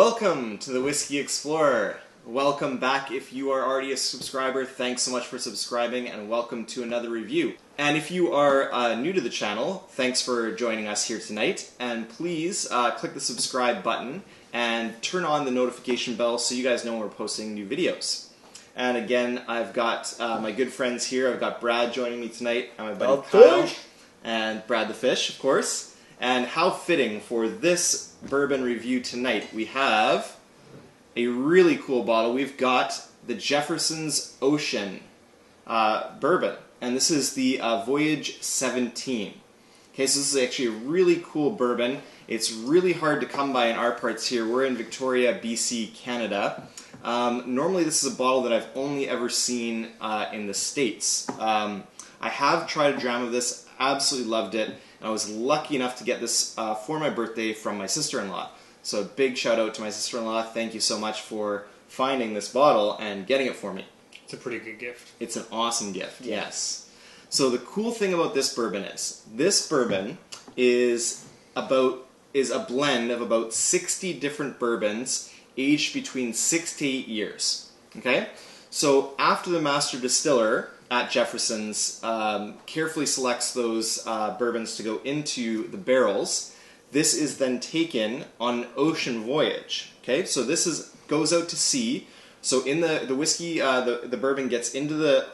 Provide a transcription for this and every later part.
Welcome to the Whiskey Explorer. Welcome back if you are already a subscriber. Thanks so much for subscribing, and welcome to another review. And if you are new to the channel, thanks for joining us here tonight. And please click the subscribe button and turn on the notification bell so you guys know when we're posting new videos. And again, I've got my good friends here. I've got Brad joining me tonight, and my buddy Kyle, and Brad the Fish, of course. And how fitting for this bourbon review tonight. We have a really cool bottle. We've got the Jefferson's Ocean bourbon, and this is the Voyage 17. Okay, so this is actually a really cool bourbon. It's really hard to come by in our parts here. We're in Victoria, BC, Canada. Normally this is a bottle that I've only ever seen in the States. I have tried a dram of this, absolutely loved it. And I was lucky enough to get this for my birthday from my sister-in-law. So big shout out to my sister-in-law. Thank you so much for finding this bottle and getting it for me. It's a pretty good gift. It's an awesome gift, yes. So the cool thing about this bourbon is a blend of about 60 different bourbons aged between 6 to 8 years. Okay? So after the master distiller at Jefferson's carefully selects those bourbons to go into the barrels, this is then taken on an ocean voyage. Okay, so this goes out to sea. So in the whiskey, the bourbon gets into the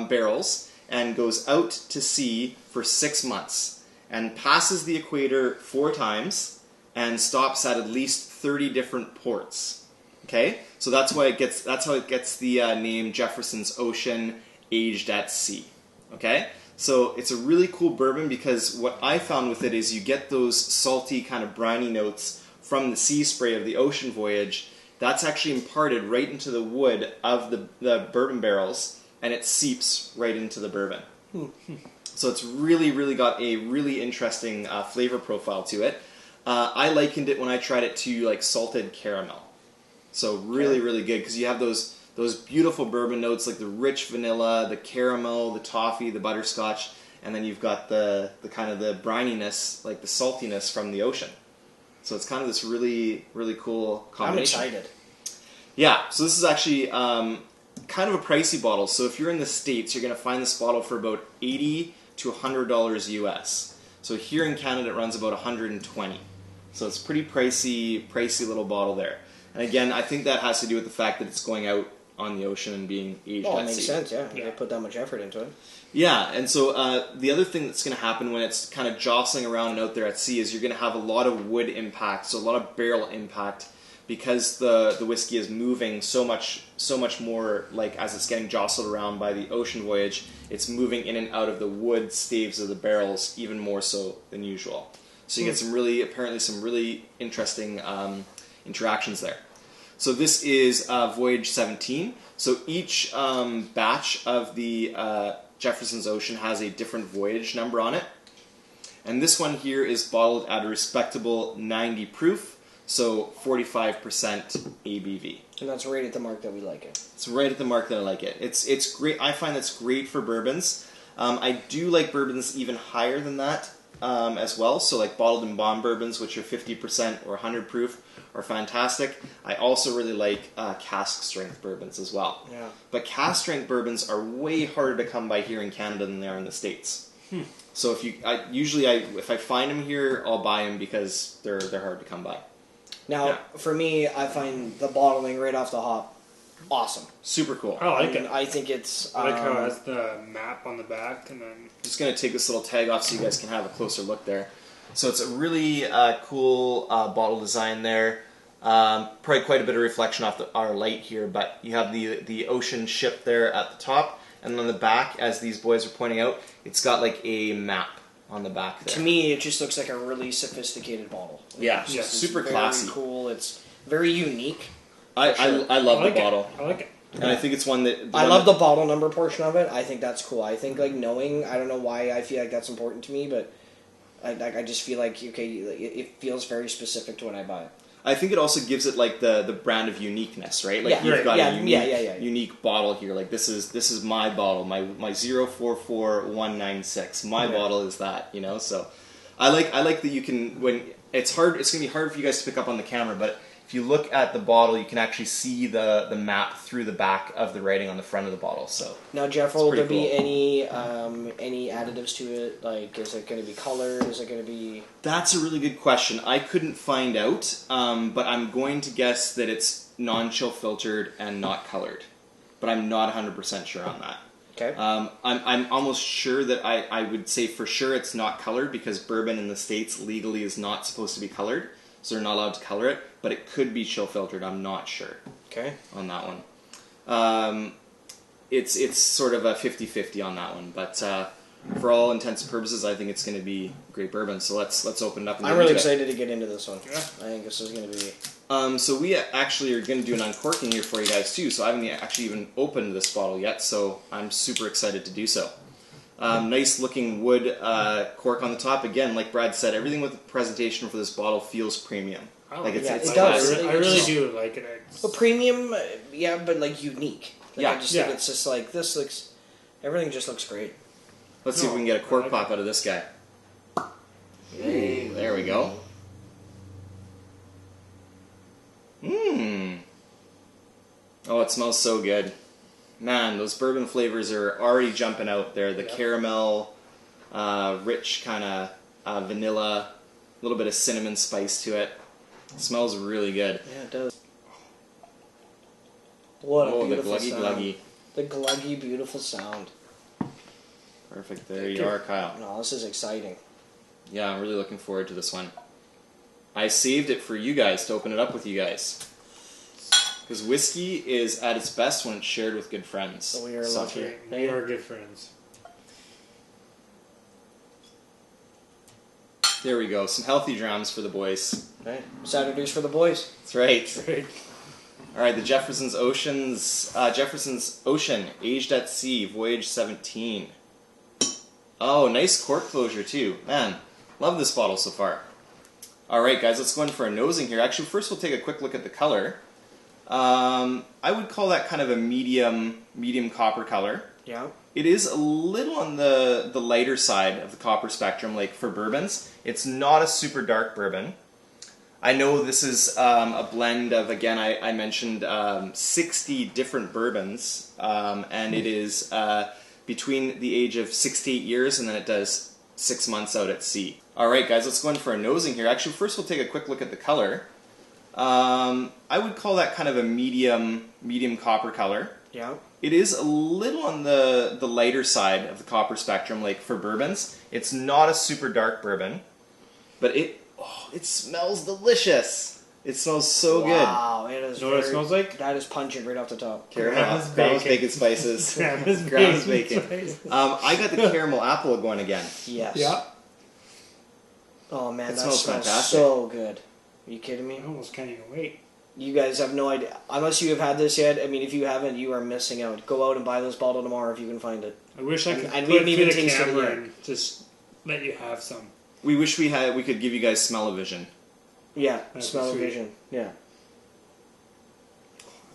barrels and goes out to sea for 6 months and passes the equator 4 times and stops at least 30 different ports. Okay, so that's how it gets the name Jefferson's Ocean, aged at sea. Okay, so it's a really cool bourbon because what I found with it is you get those salty kind of briny notes from the sea spray of the ocean voyage. That's actually imparted right into the wood of the bourbon barrels, and it seeps right into the bourbon. So it's really got a really interesting flavor profile to it. I likened it when I tried it to like salted caramel. So really good because you have those beautiful bourbon notes like the rich vanilla, the caramel, the toffee, the butterscotch, and then you've got the kind of the brininess, like the saltiness from the ocean. So it's kind of this really cool combination. I'm excited. Yeah, so this is actually kind of a pricey bottle. So if you're in the States, you're going to find this bottle for about $80 to $100 US. So here in Canada, it runs about $120. So it's a pretty pricey little bottle there. And again, I think that has to do with the fact that it's going out on the ocean and being aged at sea. Oh, it makes sense, yeah. They put that much effort into it. Yeah, and so the other thing that's going to happen when it's kind of jostling around and out there at sea is you're going to have a lot of wood impact, so a lot of barrel impact, because the whiskey is moving so much more, like as it's getting jostled around by the ocean voyage, it's moving in and out of the wood staves of the barrels even more so than usual. So you get some really interesting interactions there. So this is Voyage 17. So each batch of the Jefferson's Ocean has a different voyage number on it. And this one here is bottled at a respectable 90 proof, so 45% ABV. And that's right at the mark that we like it. It's right at the mark that I like it. It's great. I find that's great for bourbons. I do like bourbons even higher than that as well. So like bottled and bond bourbons, which are 50% or 100 proof, are fantastic. I also really like cask strength bourbons as well. Yeah. But cask strength bourbons are way harder to come by here in Canada than they are in the States. So if I find them here, I'll buy them because they're hard to come by. Now, for me, I find the bottling right off the hop awesome. Super cool. I like it. I think it's... I like how it has the map on the back, and then... Just going to take this little tag off so you guys can have a closer look there. So it's a really cool bottle design there. Probably quite a bit of reflection off our light here, but you have the ocean ship there at the top, and on the back, as these boys are pointing out, it's got like a map on the back there. To me, it just looks like a really sophisticated bottle. Yeah, super classy. Very cool. It's very unique. I love the bottle. I like it. And I think it's one that... I love the bottle number portion of it. I think that's cool. I think like knowing, I don't know why I feel like that's important to me, but I just feel like, okay, it feels very specific to when I buy it. I think it also gives it like the brand of uniqueness, right? Like you've got a unique bottle here. Like this is my bottle, my 044196. My bottle is that, So I like that you can, when it's hard, it's gonna be hard for you guys to pick up on the camera, but if you look at the bottle, you can actually see the map through the back of the writing on the front of the bottle. So Now, Jeff, will there pretty be any additives to it? Like, is it going to be colored? Is it going to be... that's a really good question. I couldn't find out, but I'm going to guess that it's non-chill filtered and not colored. But I'm not 100% sure on that. Okay. I'm almost sure that I would say for sure it's not colored because bourbon in the States legally is not supposed to be colored. So they're not allowed to color it, but it could be chill filtered. I'm not sure Okay. on that one. It's sort of a 50-50 on that one, but for all intents and purposes, I think it's going to be great bourbon. So let's open it up. And I'm really excited to get into this one. Yeah. I think this is going to be... So we actually are going to do an uncorking here for you guys too. So I haven't actually even opened this bottle yet, so I'm super excited to do so. Nice looking wood cork on the top. Again, like Brad said, everything with the presentation for this bottle feels premium. Oh, Like it's yeah, it's it does. classic. I really do like it. But premium, yeah, but like unique. Like, Yeah. I just Yeah. think it's just like, this looks... Everything just looks great. Let's see if we can get a cork pop out of this guy. Yay. There we go. Mmm. Oh, it smells so good. Man, those bourbon flavors are already jumping out there. The caramel, rich kind of vanilla, a little bit of cinnamon spice to it. It smells really good. Yeah, it does. What a Oh, the beautiful gluggy sound. gluggy. The gluggy, beautiful sound. Perfect. There you are, Kyle. No, this is exciting. Yeah, I'm really looking forward to this one. I saved it for you guys to open it up with you guys. Because whiskey is at its best when it's shared with good friends. So we are lucky. We are good friends. There we go. Some healthy drams for the boys. Right. Saturdays for the boys. That's right. Right. All right, the Jefferson's Ocean, aged at sea, voyage 17. Oh, nice cork closure too. Man, love this bottle so far. All right, guys, let's go in for a nosing here. Actually, first we'll take a quick look at the color. I would call that kind of a medium copper color. Yeah. It is a little on the lighter side of the copper spectrum, like for bourbons. It's not a super dark bourbon. I know this is a blend of, again, I mentioned 60 different bourbons, and it is between the age of 6 to 8 years, and then it does 6 months out at sea. All right, guys, let's go in for a nosing here. Actually, first we'll take a quick look at the color. I would call that kind of a medium copper color. Yeah. It is a little on the lighter side of the copper spectrum, like for bourbons. It's not a super dark bourbon, but it smells delicious. It smells so Wow, it is. You know what it smells like? That is pungent right off the top. good. Grandma's Grandma's bacon. bacon spices. Grandma's bacon. spices. I got the caramel apple going again. Yes. Yeah. Oh man, It that smells smells fantastic. so good. Are you kidding me? I almost can't even wait. You guys have no idea. Unless you have had this yet, I mean, if you haven't, you are missing out. Go out and buy this bottle tomorrow if you can find it. I wish I could And put we haven't it even through the tasted it camera yet. and just let you have some. We wish we could give you guys smell-o-vision. Yeah, That'd be smell sweet. vision. Yeah.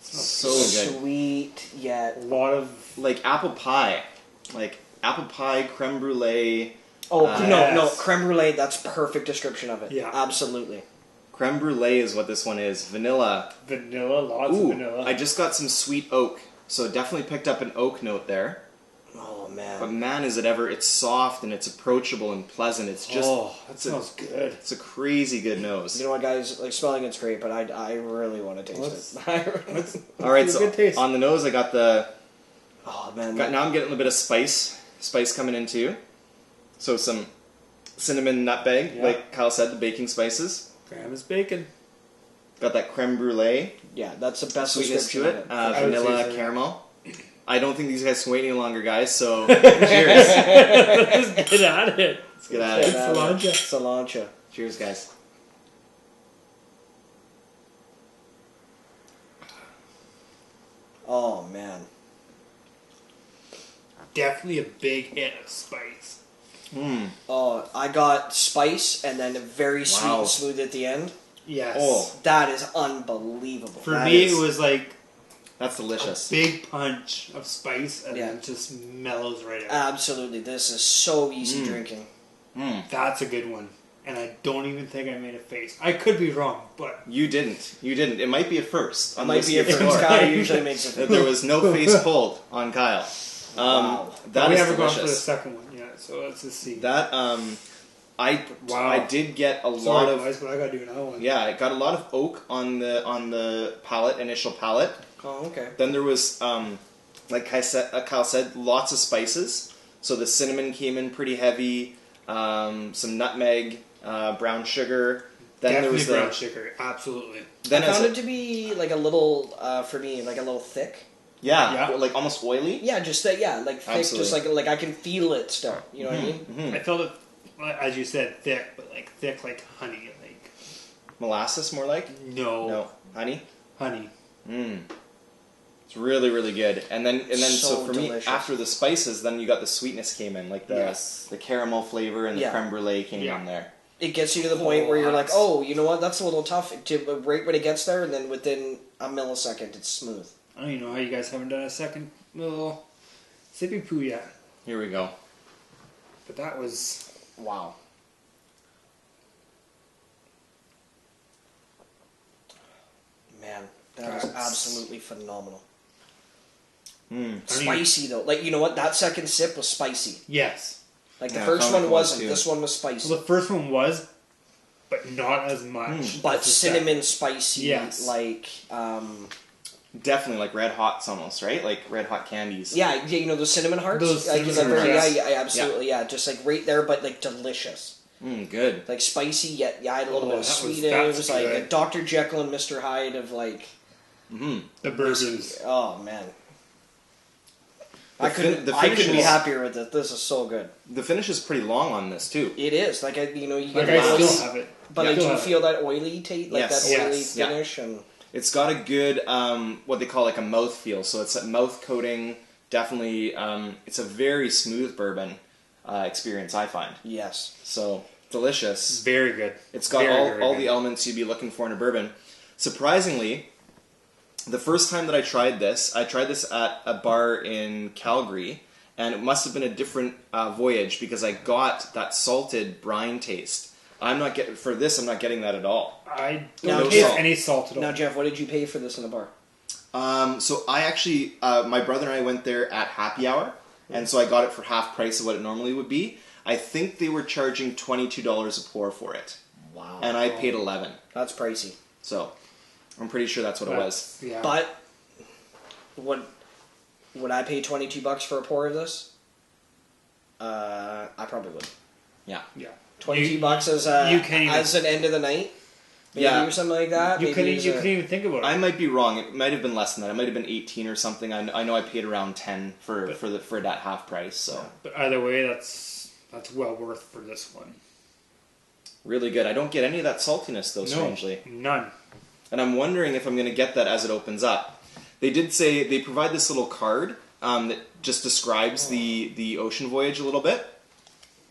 So good. Sweet yet. A lot of Like apple pie, creme brulee. Oh no, Yes. creme brulee. That's perfect description of it. Yeah. Absolutely. Creme brulee is what this one is. Vanilla. vanilla, lots Ooh, of vanilla. I just got some sweet oak, so it definitely picked up an oak note there. Oh But man. man, is it ever! It's soft and it's approachable and pleasant. It's just that it's a, smells good. it's a crazy good nose. You know what, guys? Like smelling it's great, but I really want to taste it. All right, It's a so good taste. on the nose, I got Oh man. now I'm getting a little bit of spice coming in too. So some cinnamon, nutmeg, Yeah. like Kyle said, the baking spices. Grandma's bacon. Got that creme brulee Yeah, that's the best sweetness description to of it. it. I would say Vanilla, so. caramel. I don't think these guys can wait any longer, guys. So cheers. Let's get at it. Let's get at it. Cilantro. Cilantro. Cheers, guys. Oh man. Definitely a big hit of spice. Mmm. Oh, I got spice and then very sweet Wow. and smooth at the end. Yes. Oh. That is unbelievable. For That me, is- it was like That's delicious. a big punch of spice, and Yeah. then it just mellows right out. Absolutely, this is so easy Mm. drinking. Mm. That's a good one. and I don't even think I made a face. I could be wrong, but You didn't. You didn't. It might be a first. It might be a first. Explorer. Kyle usually makes it. That there was no face pulled on Kyle. Wow. That we is haven't gone for the delicious. second one yet. So let's just see. That Wow. I did get a lot Sorry, of guys, but I gotta do another one. yeah. I got a lot of oak on the palate, initial palate. Oh, okay. Then there was like Kyle said, lots of spices. So the cinnamon came in pretty heavy. Some nutmeg, brown sugar. Then Definitely there was brown sugar. Absolutely. Then I found it to be like a little, for me, like a little thick. yeah, Yeah. like almost oily. Yeah, just that. Yeah, like thick. Absolutely. Just like I can feel it still. You know what I mean? Mm-hmm. I felt it, as you said, thick, but like thick like honey. Like Molasses, more like. no, No, honey. honey. It's really, really good. And then so So for delicious. me, after the spices, then you got the sweetness came in, like the Yes. the caramel flavor and the Yeah. creme brulee came Yeah. in there. It gets you to the point where you're like, that's- oh, you know what? That's a little tough. Right when it gets there, and then within a millisecond, it's smooth. I don't even know how you guys haven't done a second little sippy poo yet, Here we go. but that was Wow. Man, that is That's- absolutely phenomenal. I Spicy though, like you know what? That second sip was spicy. yes. Like the Yeah, first comic one was wasn't. too. This one was spicy. Well, the first one was, but not as much. But as the second. cinnamon spicy, Yes. like Definitely like red hots almost, right? Like red hot candies. yeah, you know those cinnamon hearts. Those Like, cinnamon yeah, hearts. yeah, absolutely, yeah. Just like right there, but like delicious, Good. like spicy yet yeah, I had a little Oh, bit of that was- sweet in it. It that's was like a good. Dr. Jekyll and Mr. Hyde of like, The bourbons. oh man, The I couldn't finish be is- happier with it. This is so good. The finish is pretty long on this too. It is like you know you Like get I the oily, still have it. but Yeah. I Still do have feel that oily taste, like Yes. that oily Yes. Yeah. finish, and It's got a good what they call like a mouth feel. So it's a mouth coating. Definitely, it's a very smooth bourbon experience. I find yes, so delicious. Very good. It's got Very, very all good. the elements you'd be looking for in a bourbon. Surprisingly, the first time that I tried this at a bar in Calgary, and it must have been a different voyage because I got that salted brine taste. I'm not getting that at all. I No don't taste salt. any salt at all. Now, Jeff, what did you pay for this in the bar? So I actually, my brother and I went there at happy hour, and so I got it for half price of what it normally would be. I think they were charging $22 a pour for it, Wow, and I paid 11. that's pricey. So I'm pretty sure that's what it was. Yeah. But would I pay $22 for a pour of this? I probably would. Yeah. yeah. $22 as you can't even- as an end of the night, maybe Yeah. or something like that. You Maybe couldn't. as You a- couldn't even think about it. I might be wrong. It might have been less than that. It might have been 18 or something. I know I paid around 10 for that half price. So But either way, that's well worth for this one. really good. I don't get any of that saltiness though. Strangely, None. and I'm wondering if I'm going to get that as it opens up. They did say they provide this little card that just describes the ocean voyage a little bit,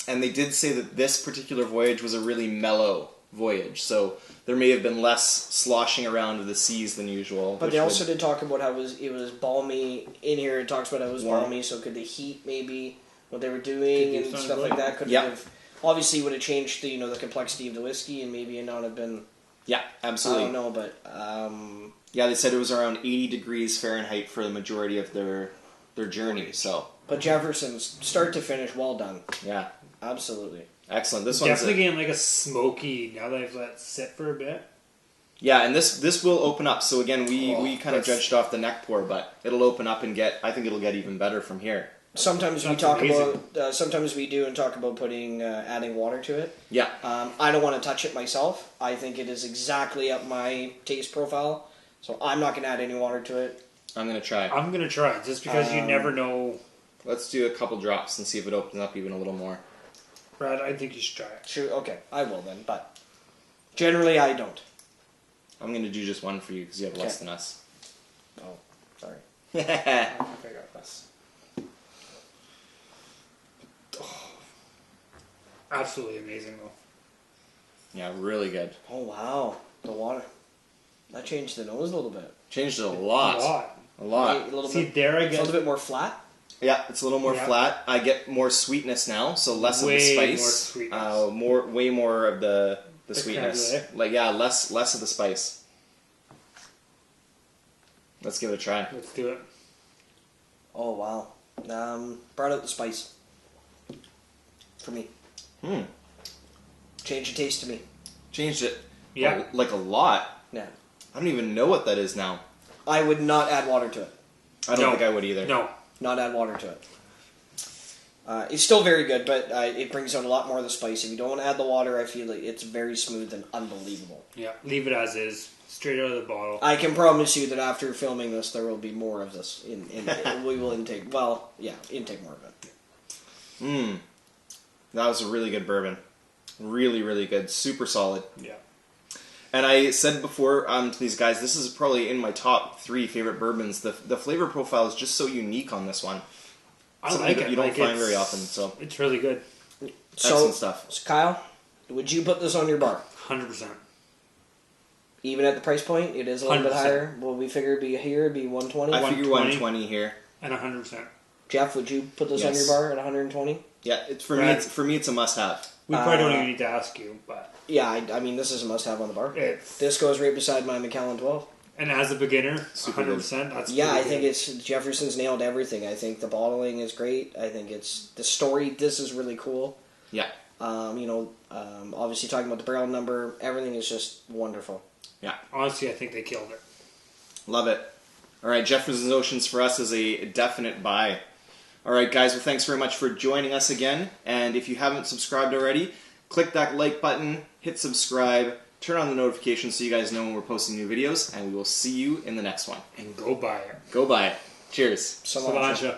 and they did say that this particular voyage was a really mellow voyage. So there may have been less sloshing around of the seas than usual. But which they also would- did talk about how it was balmy. In here, it talks about how it was Warm. balmy. So could the heat maybe what they were doing Could and do stuff something like that could Yep. have obviously would have changed the the complexity of the whiskey and maybe it not have been. yeah, absolutely. I don't know, but Yeah, they said it was around 80 degrees Fahrenheit for the majority of their journey. So Jefferson's start to finish, well done. yeah, Absolutely. excellent. This one's Definitely getting like a smoky. Now that I've let it sit for a bit. yeah, and this will open up. So again, we kind of that's- judged off the neck pour, but it'll open up and I think it'll get even better from here. Sometimes we That's talk amazing. about. Sometimes we do and talk about putting adding water to it. Yeah, I don't want to touch it myself. I think it is exactly up my taste profile, so I'm not going to add any water to it. I'm gonna try. I'm gonna try it just because you never know. Let's do a couple drops and see if it opens up even a little more. Brad, I think you should try it. Sure, okay, I will then. But generally, I don't. I'm gonna do just one for you because you have less Okay. than us. Oh, sorry. I think I got this. Absolutely amazing though. Yeah, really good. Oh wow, the water. That changed the nose a little bit. Changed it a lot. A lot. A lot. A little See, bit. there I It's a get. little bit more flat. Yeah, it's a little more flat. I get more sweetness now, so less of the spice. Way more of the sweetness. Like less of the spice. Let's give it a try. Let's do it. Oh wow. Brought out the spice. For me. Changed the taste to me. Changed it. Yeah. Like a lot. Yeah. I don't even know what that is now. I would not add water to it. I don't think I would either. No. Not add water to it. It's still very good, but it brings out a lot more of the spice. If you don't add the water, I feel like it's very smooth and unbelievable. Yeah, leave it as is, straight out of the bottle. I can promise you that after filming this, there will be more of this. We will intake. Well, yeah, intake more of it. That was a really good bourbon. Really, really good. Super solid. Yeah. And I said before to these guys, this is probably in my top 3 favorite bourbons. The flavor profile is just so unique on this one. I like it. You don't find very often. So it's really good. Excellent stuff. So Kyle, would you put this on your bar? 100%. Even at the price point, it is a little 100%. bit higher. Well, we figure it'd be here, it'd be 120. I figure 120 here. And 100%. Jeff, would you put this on your bar at 120? Yeah, for me, it's a must-have. We probably don't even need to ask you, but yeah, I mean, this is a must-have on the bar. It's, this goes right beside my Macallan 12. And as a beginner, 100%. That's I think it's Jefferson's nailed everything. I think the bottling is great. I think it's the story. This is really cool. Yeah. Obviously talking about the barrel number, everything is just wonderful. Yeah. Honestly, I think they killed it. Love it. All right, Jefferson's Oceans for us is a definite buy. All right, guys, well, thanks very much for joining us again. And if you haven't subscribed already, click that like button, hit subscribe, turn on the notifications so you guys know when we're posting new videos, and we will see you in the next one. And go buy it. Go buy it. Cheers. Cilantro. Cilantro.